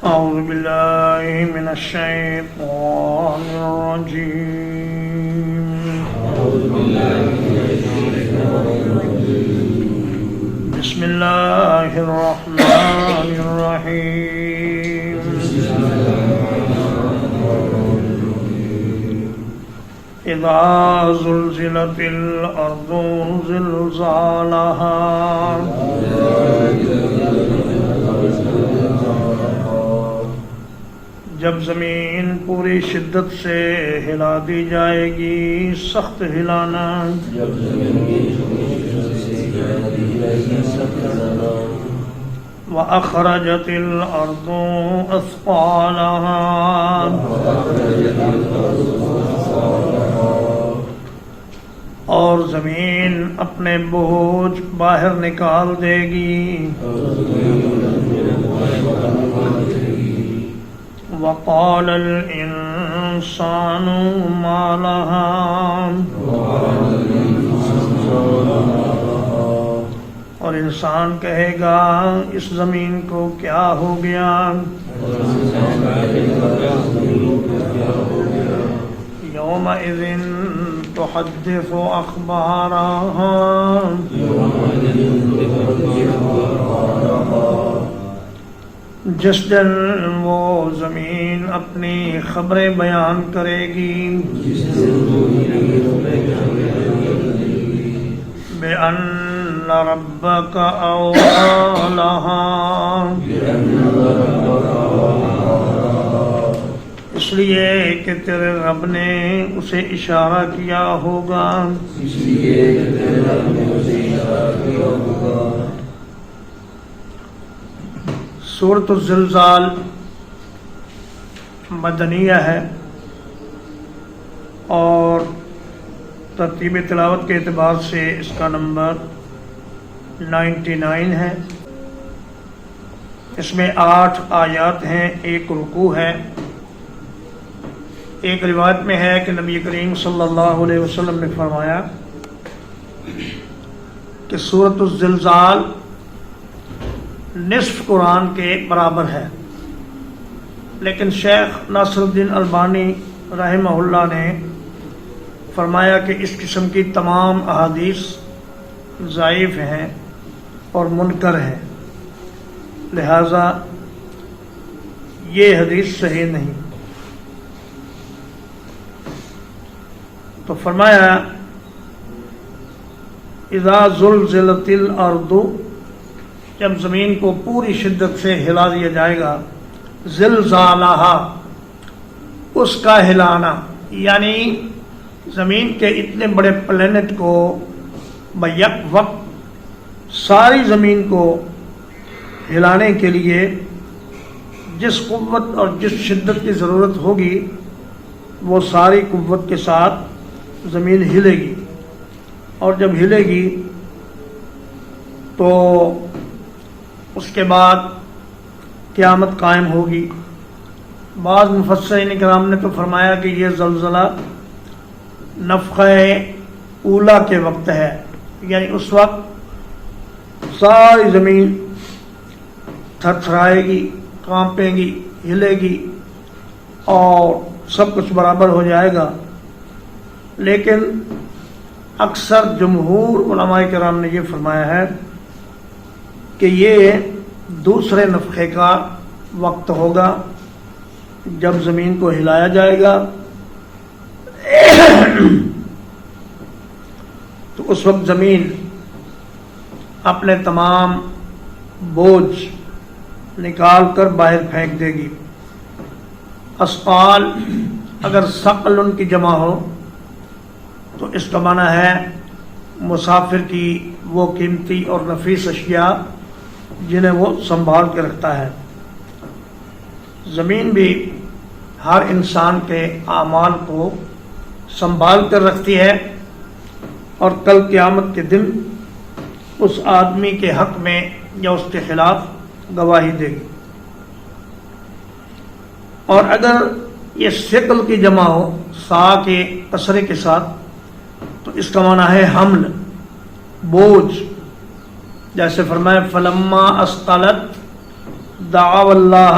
أعوذ بالله من الشيطان الرجيم. بسم الله الرحمن الرحيم. إذا زلزلت الأرض زلزالها جب زمین پوری شدت سے ہلا دی جائے گی، سخت ہلانا. وَأَخْرَجَتِ الْأَرْضُ أَثْقَالَهَا اور زمین اپنے بوجھ باہر نکال دے گی. وقال الانسان ما لها اور انسان کہے گا اس زمین کو کیا ہو گیا. یومئذ تحدث اخبارها جس دن وہ زمین اپنی خبریں بیان کرے گی. بِأَنَّ رَبَّكَ أَوْحَىٰ لَهَا اس لیے کہ تیرے رب نے اسے اشارہ کیا ہوگا. سورۃ الزلزال مدنیہ ہے اور ترتیب تلاوت کے اعتبار سے اس کا نمبر 99 ہے. اس میں 8 آیات ہیں، 1 رکوع ہے. ایک روایت میں ہے کہ نبی کریم صلی اللہ علیہ وسلم نے فرمایا کہ سورۃ الزلزال نصف قرآن کے برابر ہے، لیکن شیخ ناصر الدین البانی رحمہ اللہ نے فرمایا کہ اس قسم کی تمام احادیث ضعیف ہیں اور منکر ہیں، لہذا یہ حدیث صحیح نہیں. تو فرمایا اذا زلزلت الارض جب زمین کو پوری شدت سے ہلا دیا جائے گا. زلزالہا اس کا ہلانا، یعنی زمین کے اتنے بڑے پلینٹ کو بیک وقت ساری زمین کو ہلانے کے لیے جس قوت اور جس شدت کی ضرورت ہوگی وہ ساری قوت کے ساتھ زمین ہلے گی. اور جب ہلے گی تو اس کے بعد قیامت قائم ہوگی. بعض مفسرین کرام نے تو فرمایا کہ یہ زلزلہ نفخہ اولا کے وقت ہے، یعنی اس وقت ساری زمین تھرتھرائے گی، کانپے گی، ہلے گی اور سب کچھ برابر ہو جائے گا. لیکن اکثر جمہور علماء کرام نے یہ فرمایا ہے کہ یہ دوسرے نفخے کا وقت ہوگا جب زمین کو ہلایا جائے گا. تو اس وقت زمین اپنے تمام بوجھ نکال کر باہر پھینک دے گی. اسقال اگر ثقل ان کی جمع ہو تو اس کا معنی ہے مسافر کی وہ قیمتی اور نفیس اشیاء جنہیں وہ سنبھال کے رکھتا ہے. زمین بھی ہر انسان کے اعمال کو سنبھال کر رکھتی ہے اور کل قیامت کے دن اس آدمی کے حق میں یا اس کے خلاف گواہی دے گی. اور اگر یہ ثقل کی جمع ہو سا کے کسرے کے ساتھ تو اس کا معنی ہے حمل، بوجھ. جیسے فرمائے فلما اسقلت دعوا اللہ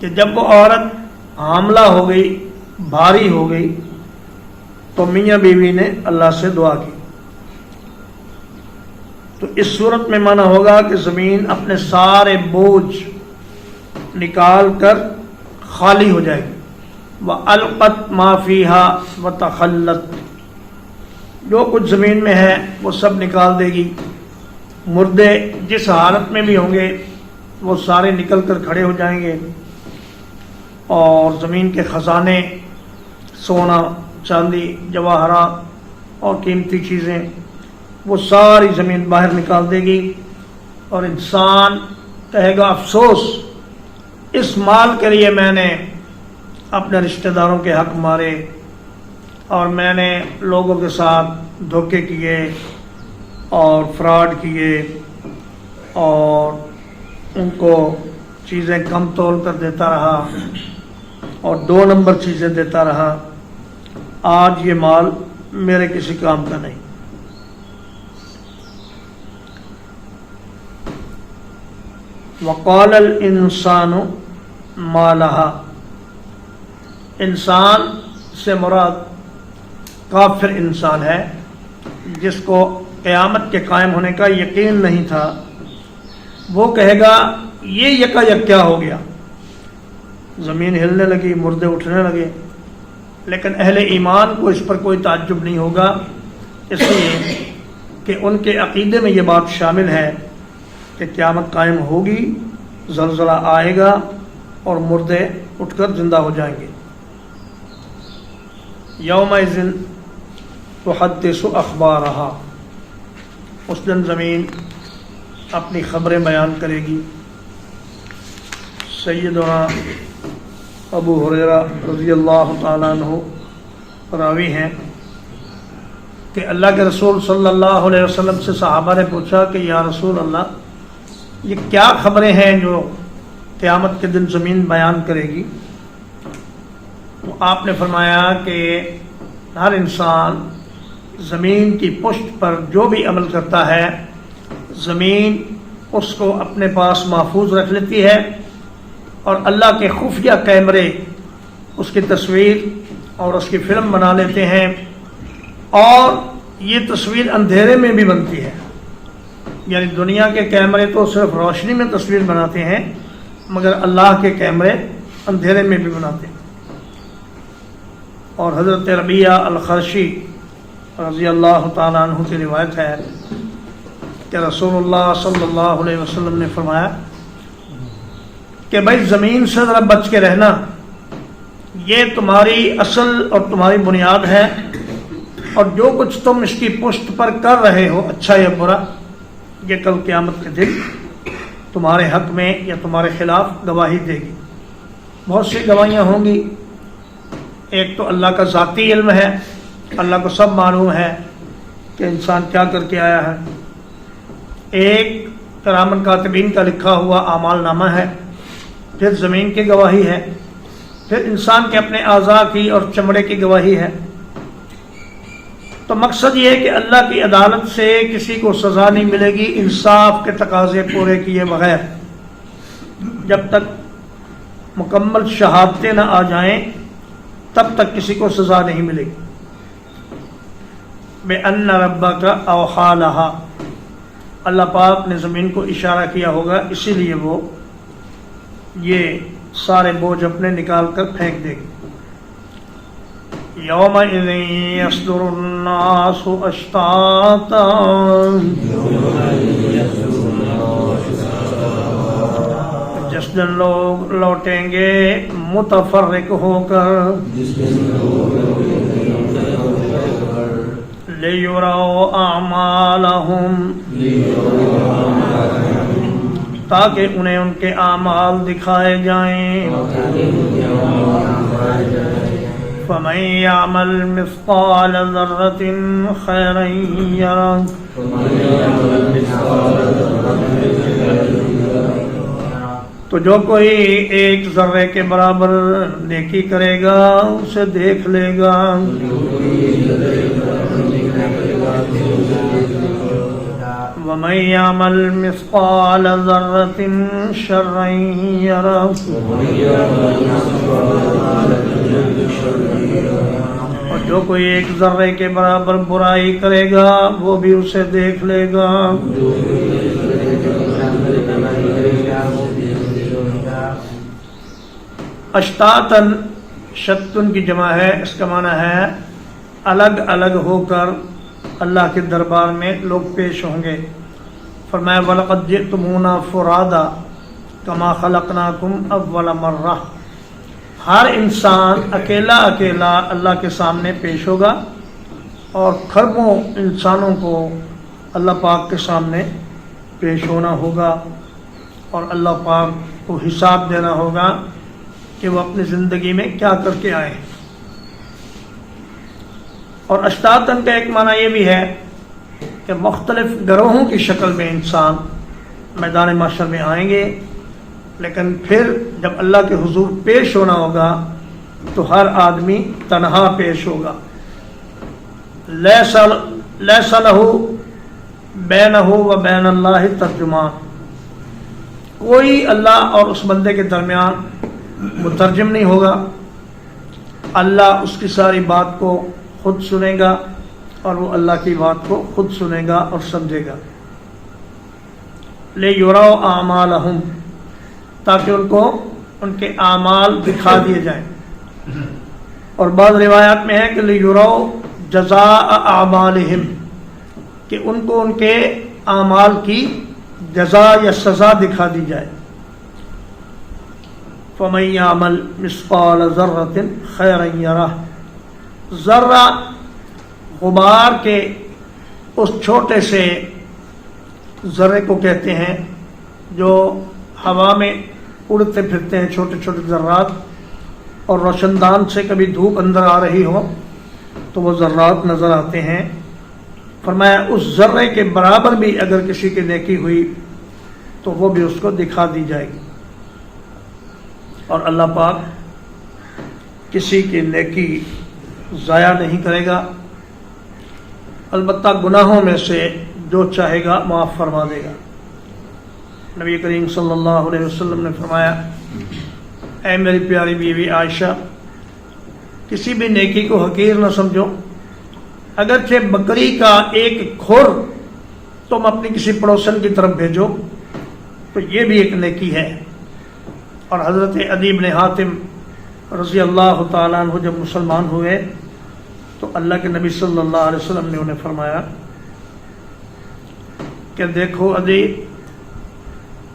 کہ جب وہ عورت حاملہ ہو گئی، بھاری ہو گئی، تو میاں بیوی نے اللہ سے دعا کی. تو اس صورت میں مانا ہوگا کہ زمین اپنے سارے بوجھ نکال کر خالی ہو جائے گی. وَأَلْقَتْ مَا فِيهَا وَتَخَلَّتْ، جو کچھ زمین میں ہے وہ سب نکال دے گی. مردے جس حالت میں بھی ہوں گے وہ سارے نکل کر کھڑے ہو جائیں گے، اور زمین کے خزانے، سونا، چاندی، جواہرات اور قیمتی چیزیں، وہ ساری زمین باہر نکال دے گی. اور انسان کہے گا افسوس، اس مال کے لیے میں نے اپنے رشتہ داروں کے حق مارے، اور میں نے لوگوں کے ساتھ دھوکے کیے اور فراڈ کیے، اور ان کو چیزیں کم تول کر دیتا رہا اور 2 نمبر چیزیں دیتا رہا. آج یہ مال میرے کسی کام کا نہیں. وقال الانسان ما لها، انسان سے مراد کافر انسان ہے جس کو قیامت کے قائم ہونے کا یقین نہیں تھا. وہ کہے گا یہ یکا کیا ہو گیا، زمین ہلنے لگی، مردے اٹھنے لگے. لیکن اہل ایمان کو اس پر کوئی تعجب نہیں ہوگا، اس لیے کہ ان کے عقیدے میں یہ بات شامل ہے کہ قیامت قائم ہوگی، زلزلہ آئے گا اور مردے اٹھ کر زندہ ہو جائیں گے. یومئذ تحدث اخبارہا، اس دن زمین اپنی خبریں بیان کرے گی. سیدنا ابو ہریرہ رضی اللہ تعالیٰ عنہ راوی ہیں کہ اللہ کے رسول صلی اللہ علیہ وسلم سے صحابہ نے پوچھا کہ یا رسول اللہ، یہ کیا خبریں ہیں جو قیامت کے دن زمین بیان کرے گی؟ تو آپ نے فرمایا کہ ہر انسان زمین کی پشت پر جو بھی عمل کرتا ہے، زمین اس کو اپنے پاس محفوظ رکھ لیتی ہے، اور اللہ کے خفیہ کیمرے اس کی تصویر اور اس کی فلم بنا لیتے ہیں. اور یہ تصویر اندھیرے میں بھی بنتی ہے، یعنی دنیا کے کیمرے تو صرف روشنی میں تصویر بناتے ہیں، مگر اللہ کے کیمرے اندھیرے میں بھی بناتے ہیں. اور حضرت ربیعہ الخرشی رضی اللہ تعالیٰ عنہ کی روایت ہے کہ رسول اللہ صلی اللہ علیہ وسلم نے فرمایا کہ بھائی زمین سے ذرا بچ کے رہنا، یہ تمہاری اصل اور تمہاری بنیاد ہے، اور جو کچھ تم اس کی پشت پر کر رہے ہو، اچھا یا برا، یہ کل قیامت کے دن تمہارے حق میں یا تمہارے خلاف گواہی دے گی. بہت سی گواہیاں ہوں گی. ایک تو اللہ کا ذاتی علم ہے، اللہ کو سب معلوم ہے کہ انسان کیا کر کے آیا ہے. ایک کرامن کاتبین کا لکھا ہوا اعمال نامہ ہے. پھر زمین کی گواہی ہے. پھر انسان کے اپنے اعضاء کی اور چمڑے کی گواہی ہے. تو مقصد یہ ہے کہ اللہ کی عدالت سے کسی کو سزا نہیں ملے گی انصاف کے تقاضے پورے کیے بغیر. جب تک مکمل شہادتیں نہ آ جائیں تب تک کسی کو سزا نہیں ملے گی. بِأَنَّ رَبَّكَ أَوْحَىٰ لَهَا، اللہ پاک نے زمین کو اشارہ کیا ہوگا، اسی لیے وہ یہ سارے بوجھ اپنے نکال کر پھینک دے گی. یومئذ یصدر الناس اشتاتا، جس دن لوگ لوٹیں گے متفرق ہو کر، لیروا اعمالہم، تاکہ انہیں ان کے اعمال دکھائے جائیں. فَمَن يَعْمَلْ مِثْقَالَ ذَرَّةٍ خَيْرًا يَرَهُ، تو جو کوئی ایک ذرے کے برابر نیکی کرے گا اسے دیکھ لے گا. ومن يعمل مثقال ذرة شرا يره اور جو کوئی ایک ذرے کے برابر برائی کرے گا وہ بھی اسے دیکھ لے گا. اشتاتن شتن کی جمع ہے، اس کا معنی ہے الگ الگ ہو کر اللہ کے دربار میں لوگ پیش ہوں گے. فرمایا وَلَقَدْ جِئْتُمُونَا فُرَادَا كَمَا خَلَقْنَاكُمْ أَوَّلَ مَرَّةٍ. ہر انسان اکیلا اکیلا اللہ کے سامنے پیش ہوگا اور کھربوں انسانوں کو اللہ پاک کے سامنے پیش ہونا ہوگا اور اللہ پاک کو حساب دینا ہوگا کہ وہ اپنی زندگی میں کیا کر کے آئے. اور اشتاتن کا ایک معنی یہ بھی ہے کہ مختلف گروہوں کی شکل میں انسان میدان محشر میں آئیں گے، لیکن پھر جب اللہ کے حضور پیش ہونا ہوگا تو ہر آدمی تنہا پیش ہوگا. لیس لہ بینہ و بین اللہ ترجمان. کوئی اللہ اور اس بندے کے درمیان مترجم نہیں ہوگا. اللہ اس کی ساری بات کو خود سنے گا اور وہ اللہ کی بات کو خود سنے گا اور سمجھے گا. لِیُرَوْا أَعْمَالَهُمْ، تاکہ ان کو ان کے اعمال دکھا دیے جائیں. اور بعض روایات میں ہے کہ لِیُرَوْا جَزَاءَ أَعْمَالِهِمْ، کہ ان کو ان کے اعمال کی جزا یا سزا دکھا دی جائے. فَمَن يَعْمَلْ مِثْقَالَ ذَرَّةٍ خَيْرًا يَرَهُ. ذرہ غبار کے اس چھوٹے سے ذرے کو کہتے ہیں جو ہوا میں اڑتے پھرتے ہیں، چھوٹے چھوٹے ذرات، اور روشن دان سے کبھی دھوپ اندر آ رہی ہو تو وہ ذرات نظر آتے ہیں. فرمایا اس ذرے کے برابر بھی اگر کسی کی نیکی ہوئی تو وہ بھی اس کو دکھا دی جائے گی. اور اللہ پاک کسی کی نیکی ضائع نہیں کرے گا، البتہ گناہوں میں سے جو چاہے گا معاف فرما دے گا. نبی کریم صلی اللہ علیہ وسلم نے فرمایا اے میری پیاری بیوی عائشہ، کسی بھی نیکی کو حقیر نہ سمجھو. اگرچہ بکری کا ایک کھر تم اپنی کسی پڑوسن کی طرف بھیجو تو یہ بھی ایک نیکی ہے. اور حضرت عدی بن حاتم رضی اللہ تعالیٰ عنہ جب مسلمان ہوئے تو اللہ کے نبی صلی اللہ علیہ وسلم نے انہیں فرمایا کہ دیکھو عدی،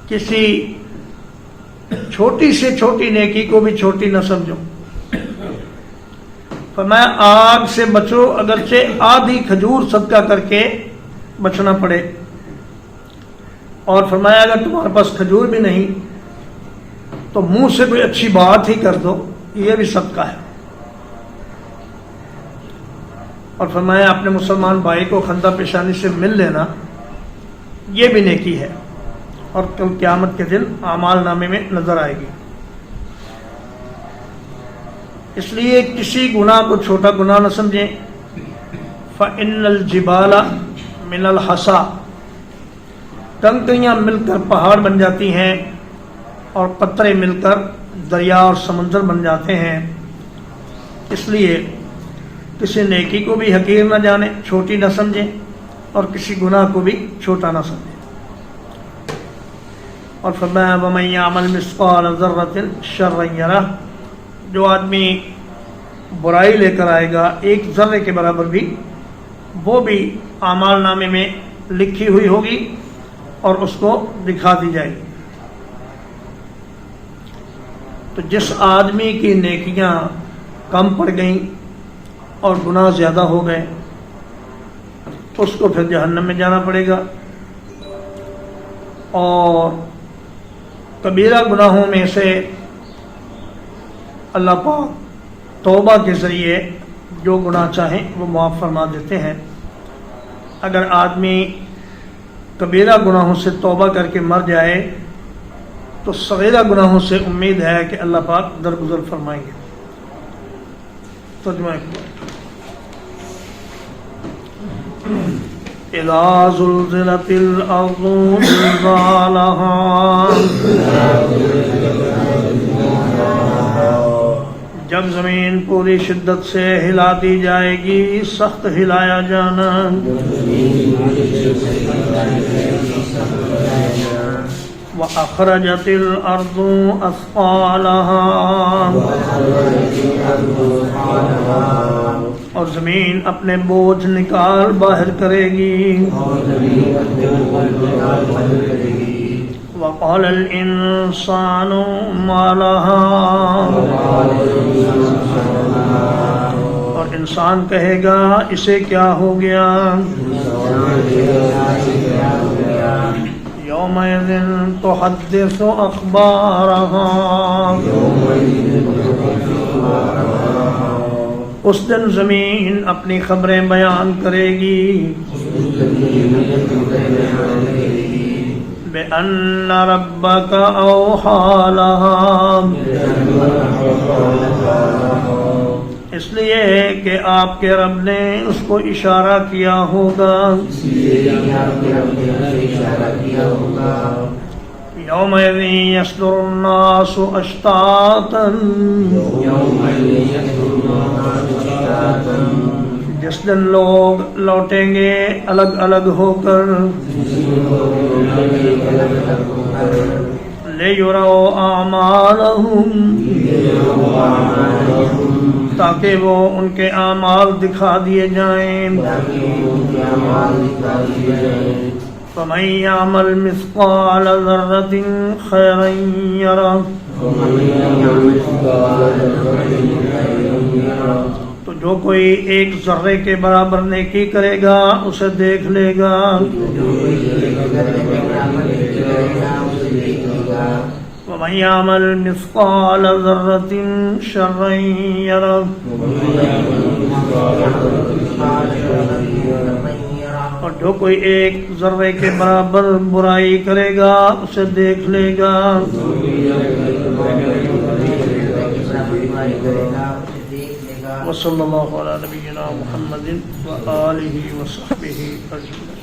کسی چھوٹی سے چھوٹی نیکی کو بھی چھوٹی نہ سمجھو. فرمایا آگ سے بچو، اگرچہ آدھی کھجور صدقہ کر کے بچنا پڑے. اور فرمایا اگر تمہارے پاس کھجور بھی نہیں تو منہ سے کوئی اچھی بات ہی کر دو، یہ بھی صدقہ ہے. اور فرمایا اپنے مسلمان بھائی کو خندہ پیشانی سے مل لینا، یہ بھی نیکی ہے اور کل قیامت کے دن اعمال نامے میں نظر آئے گی. اس لیے کسی گناہ کو چھوٹا گناہ نہ سمجھیں. فَإِنَّ الْجِبَالَ مِنَ الْحَصَىٰ، کنکریاں مل کر پہاڑ بن جاتی ہیں اور قطرے مل کر دریا اور سمندر بن جاتے ہیں. اس لیے کسی نیکی کو بھی حقیر نہ جانیں، چھوٹی نہ سمجھیں، اور کسی گناہ کو بھی چھوٹا نہ سمجھیں. اور فرمایا وَمَن يَعْمَلْ مِثْقَالَ ذَرَّةٍ شَرًّا يَرَهُ. جو آدمی برائی لے کر آئے گا ایک ذرے کے برابر بھی، وہ بھی اعمال نامے میں لکھی ہوئی ہوگی اور اس کو دکھا دی جائے گی. تو جس آدمی کی نیکیاں کم پڑ گئیں اور گناہ زیادہ ہو گئے اس کو پھر جہنم میں جانا پڑے گا. اور کبیرہ گناہوں میں سے اللہ پاک توبہ کے ذریعے جو گناہ چاہیں وہ معاف فرما دیتے ہیں. اگر آدمی کبیرہ گناہوں سے توبہ کر کے مر جائے تو صغیرہ گناہوں سے امید ہے کہ اللہ پاک درگزر فرمائیں گے. ترجمہ اذا زلزلت الارض زلزالها جب زمین پوری شدت سے ہلا دی جائے گی، سخت ہلایا جانا. وَأَخْرَجَتِ الْأَرْضُ أَثْقَالَهَا اور زمین اپنے بوجھ نکال باہر کرے گی. وَقَالَ الْإِنسَانُ مَا لَهَا اور انسان کہے گا اسے کیا ہو گیا. يومئذ تحدث أخبارها اس دن زمین اپنی خبریں بیان کرے گی. بأن ربك أوحى لها اس لیے کہ آپ کے رب نے اس کو اشارہ کیا ہوگا. یومئذ یصدر الناس اشتاتا جس دن لوگ لوٹیں گے الگ الگ ہو کر. لِيُرَوْا أَعْمَالَهُمْ تاکہ وہ ان کے اعمال دکھا دیے جائیں. فَمَن يَعْمَلْ مِثْقَالَ ذَرَّةٍ خَيْرًا يَرَهُ تو جو کوئی ایک ذرے کے برابر نیکی کرے گا اسے دیکھ لے گا. وَمَن يَعْمَلْ مِثْقَالَ ذَرَّةٍ شَرًّا يَرَهُ اور جو کوئی ایک ذرے کے برابر برائی کرے گا اسے دیکھ لے گا. وصلی اللہ علی نبینا محمد وآلہ وصحبہ اجمعین.